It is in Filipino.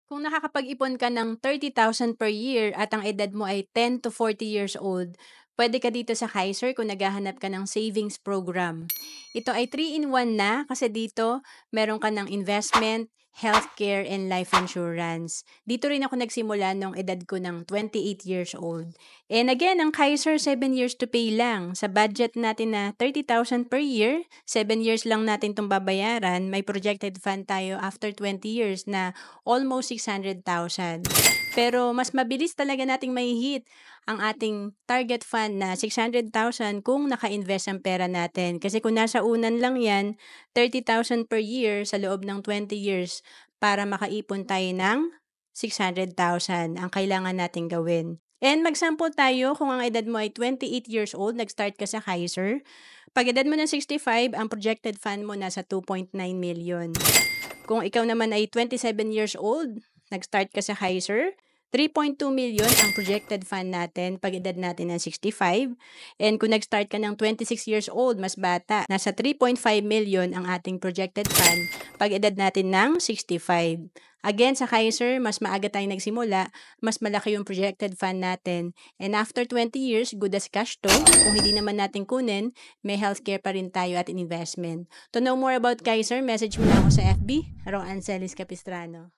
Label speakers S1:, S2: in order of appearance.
S1: Kung nakakapag-ipon ka ng 30,000 per year at ang edad mo ay 10 to 40 years old, pwede ka dito sa Kaiser kung naghahanap ka ng savings program. Ito ay 3-in-1 na kasi dito meron ka ng investment, healthcare, and life insurance. Dito rin ako nagsimula nung edad ko ng 28 years old. And again, ang Kaiser 7 years to pay lang. Sa budget natin na 30,000 per year, 7 years lang natin itong babayaran. May projected fund tayo after 20 years na almost 600,000. Pero mas mabilis talaga nating mai-hit ang ating target fund na 600,000 kung naka-invest ang pera natin. Kasi kung nasa unan lang yan, 30,000 per year sa loob ng 20 years para makaipon tayo ng 600,000 ang kailangan nating gawin. And mag-sample tayo kung ang edad mo ay 28 years old, nag-start ka sa Kaiser. Pag edad mo ng 65, ang projected fund mo nasa 2.9 million. Kung ikaw naman ay 27 years old, nag-start ka sa Kaiser, 3.2 million ang projected fund natin pag edad natin ng 65. And kung nag-start ka ng 26 years old, mas bata, nasa 3.5 million ang ating projected fund pag edad natin ng 65. Again, sa Kaiser, mas maaga tayong nagsimula, mas malaki yung projected fund natin. And after 20 years, good as cash to. Kung hindi naman natin kunin, may healthcare pa rin tayo at investment. To know more about Kaiser, message mo na ako sa FB, Roancelis Capistrano.